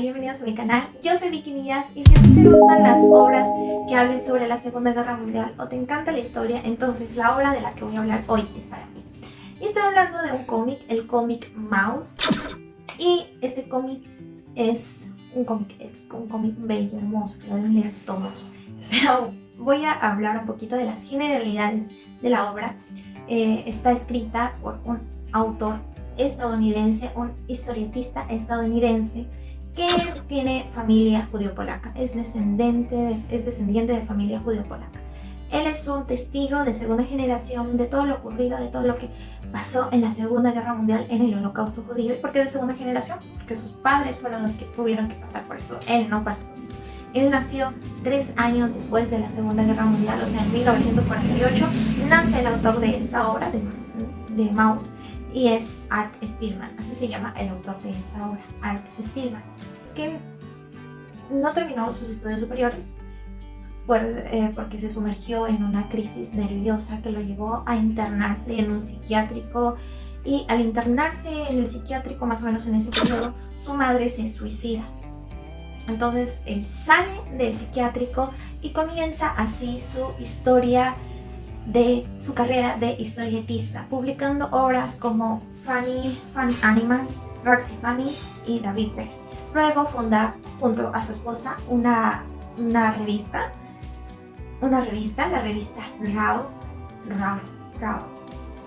bienvenidos a mi canal. Yo soy Vicky Díaz y si a ti te gustan las obras que hablen sobre la Segunda Guerra Mundial o te encanta la historia, entonces la obra de la que voy a hablar hoy es para ti. Y estoy hablando de un cómic, el cómic Maus. Y este cómic es un cómic épico, un cómic bello, hermoso, que lo deben leer todos. Pero voy a hablar un poquito de las generalidades de la obra. Está escrita por un autor estadounidense, un historietista estadounidense que tiene familia judío-polaca, es descendiente de familia judío-polaca. Él es un testigo de segunda generación de todo lo ocurrido, de todo lo que pasó en la Segunda Guerra Mundial, en el Holocausto judío. ¿Y por qué de segunda generación? Porque sus padres fueron los que tuvieron que pasar por eso. Él no pasó por eso. Él nació 3 años después de la Segunda Guerra Mundial, o sea, en 1948, nace el autor de esta obra, de Maus, y es Art Spiegelman, así se llama el autor de esta obra, Art Spiegelman. Es que no terminó sus estudios superiores porque se sumergió en una crisis nerviosa que lo llevó a internarse en un psiquiátrico, y al internarse en el psiquiátrico, más o menos en ese periodo, su madre se suicida. Entonces él sale del psiquiátrico y comienza así su historia de su carrera de historietista, publicando obras como Funny Animals, Roxy Funnies y David Perry. Luego funda junto a su esposa una revista, la revista Raw.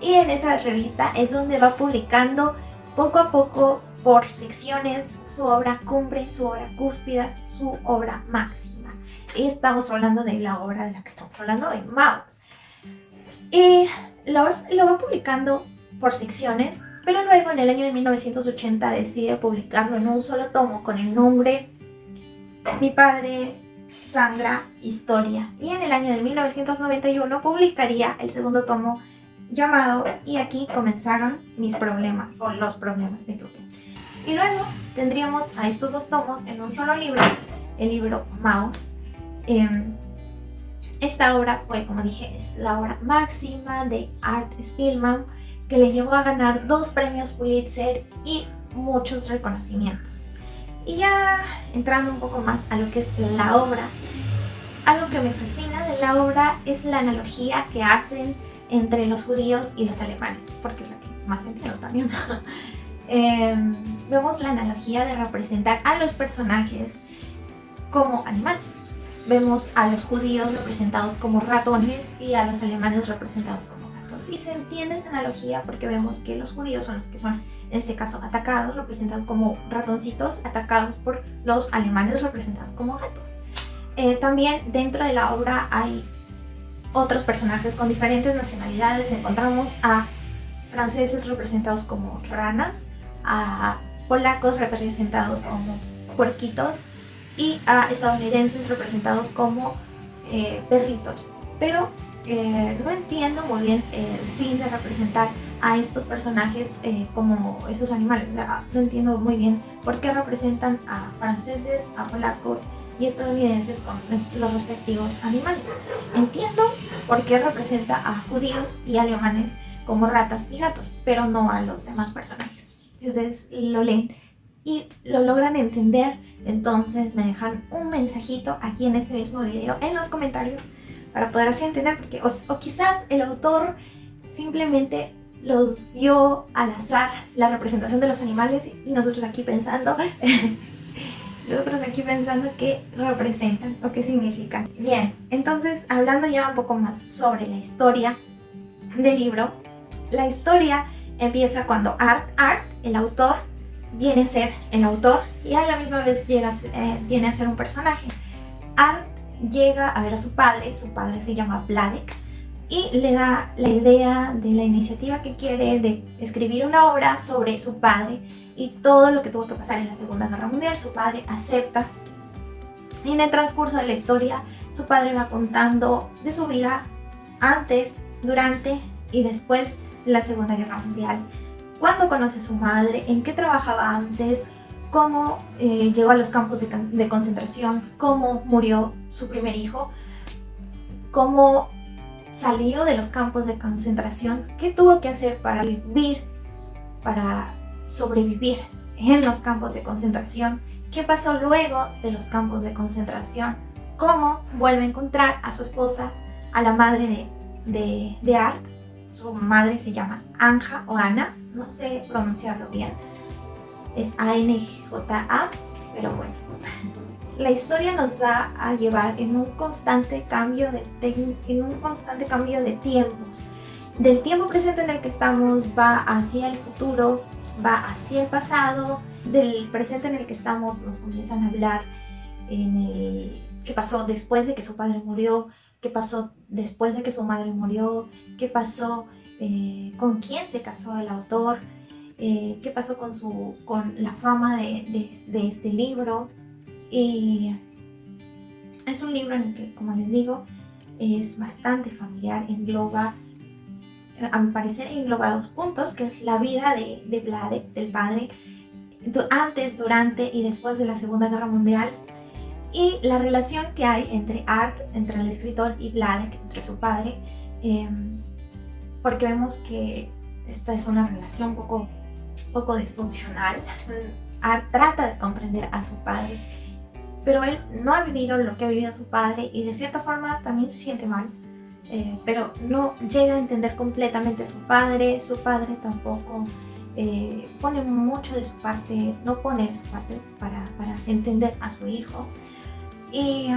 Y en esa revista es donde va publicando poco a poco, por secciones, su obra cumbre, su obra cúspida, su obra máxima. Y estamos hablando de la obra de la que estamos hablando hoy, Maus. Y lo va publicando por secciones, pero luego en el año de 1980 decide publicarlo en un solo tomo con el nombre Mi padre sangra historia. Y en el año de 1991 publicaría el segundo tomo llamado Y aquí comenzaron mis problemas, o los problemas de Grupo. Y luego tendríamos a estos dos tomos en un solo libro, el libro Maus. Esta obra fue, como dije, es la obra máxima de Art Spiegelman, que le llevó a ganar 2 premios Pulitzer y muchos reconocimientos. Y ya entrando un poco más a lo que es la obra, algo que me fascina de la obra es la analogía que hacen entre los judíos y los alemanes, porque es la que más entiendo también. Vemos la analogía de representar a los personajes como animales. Vemos a los judíos representados como ratones y a los alemanes representados como gatos. Y se entiende esta analogía porque vemos que los judíos son los que son, en este caso, atacados, representados como ratoncitos, atacados por los alemanes representados como gatos. También dentro de la obra hay otros personajes con diferentes nacionalidades. Encontramos a franceses representados como ranas, a polacos representados como puerquitos y a estadounidenses representados como perritos. Pero no entiendo muy bien el fin de representar a estos personajes como esos animales. No entiendo muy bien por qué representan a franceses, a polacos y estadounidenses con los respectivos animales. Entiendo por qué representa a judíos y alemanes como ratas y gatos, pero no a los demás personajes. Si ustedes lo leen y lo logran entender, entonces me dejan un mensajito aquí en este mismo video en los comentarios para poder así entender, porque o quizás el autor simplemente los dio al azar la representación de los animales y nosotros aquí pensando qué representan o qué significan. Bien, entonces hablando ya un poco más sobre la historia del libro, la historia empieza cuando Art, el autor, viene a ser el autor y a la misma vez viene a ser un personaje. Art llega a ver a su padre se llama Vladek, y le da la idea de la iniciativa que quiere de escribir una obra sobre su padre y todo lo que tuvo que pasar en la Segunda Guerra Mundial. Su padre acepta, y en el transcurso de la historia su padre va contando de su vida antes, durante y después de la Segunda Guerra Mundial. Cuándo conoce a su madre, en qué trabajaba antes, cómo llegó a los campos de concentración, cómo murió su primer hijo, cómo salió de los campos de concentración, qué tuvo que hacer para sobrevivir en los campos de concentración, qué pasó luego de los campos de concentración, cómo vuelve a encontrar a su esposa, a la madre de Art. Su madre se llama Anja o Ana, no sé pronunciarlo bien, es ANJA, pero bueno. La historia nos va a llevar en un constante cambio de tiempos. Del tiempo presente en el que estamos va hacia el futuro, va hacia el pasado. Del presente en el que estamos nos comienzan a hablar en el qué pasó después de que su padre murió, qué pasó después de que su madre murió, qué pasó, con quién se casó el autor, qué pasó con la fama de este libro. Y es un libro en el que, como les digo, es bastante familiar, engloba, a mi parecer, engloba 2 puntos, que es la vida de Vladek, del padre, antes, durante y después de la Segunda Guerra Mundial, y la relación que hay entre Art, entre el escritor, y Vladek, entre su padre, porque vemos que esta es una relación poco disfuncional. Art trata de comprender a su padre, pero él no ha vivido lo que ha vivido su padre y de cierta forma también se siente mal, pero no llega a entender completamente a su padre tampoco pone mucho de su parte, no pone de su parte para entender a su hijo. Y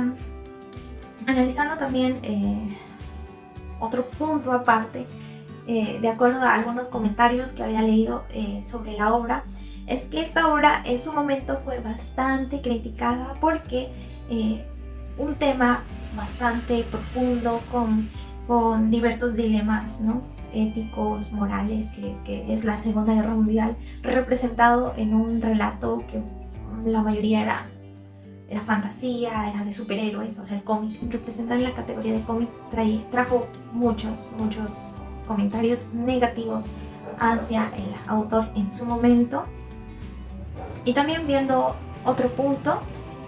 analizando también otro punto aparte, de acuerdo a algunos comentarios que había leído sobre la obra, es que esta obra en su momento fue bastante criticada porque un tema bastante profundo con diversos dilemas, ¿no?, éticos, morales, que es la Segunda Guerra Mundial, representado en un relato que la mayoría era fantasía, era de superhéroes. O sea, el cómic, representado en la categoría de cómic, trajo muchos comentarios negativos hacia el autor en su momento. Y también viendo otro punto,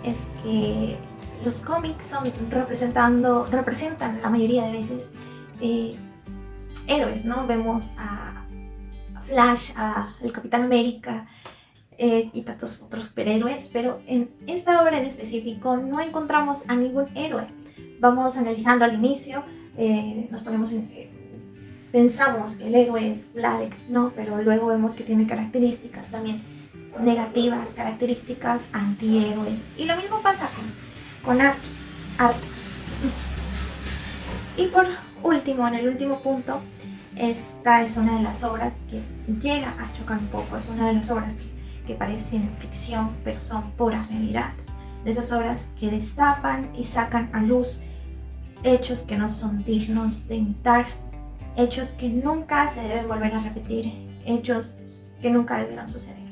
es que los cómics representan la mayoría de veces héroes, ¿no? Vemos a Flash, al Capitán América y tantos otros superhéroes, pero en esta obra en específico no encontramos a ningún héroe. Vamos analizando al inicio, pensamos que el héroe es Vladek, ¿no? Pero luego vemos que tiene características también negativas, características antihéroes. Y lo mismo pasa con Art. Y por último, en el último punto, esta es una de las obras que llega a chocar un poco. Es una de las obras que parecen ficción, pero son pura realidad. De esas obras que destapan y sacan a luz hechos que no son dignos de imitar, hechos que nunca se deben volver a repetir, hechos que nunca debieron suceder.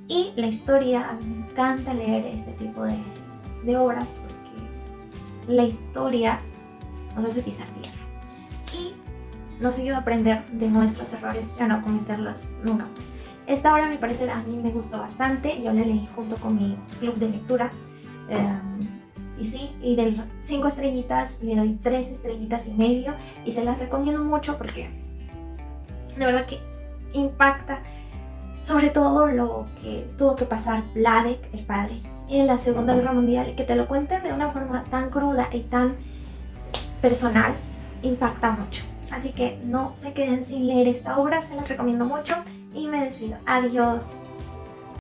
Y la historia, a mí me encanta leer este tipo de obras porque la historia nos hace pisar tierra y nos ayuda a aprender de nuestros errores y a no cometerlos nunca más. Esta obra, a mi parecer, a mí me gustó bastante. Yo la leí junto con mi club de lectura. Y sí, y de 5 estrellitas le doy 3 estrellitas y medio. Y se las recomiendo mucho porque de verdad que impacta, sobre todo lo que tuvo que pasar Vladek, el padre, en la Segunda Guerra Mundial, y que te lo cuenten de una forma tan cruda y tan personal, impacta mucho. Así que no se queden sin leer esta obra, se las recomiendo mucho y me despido. Adiós.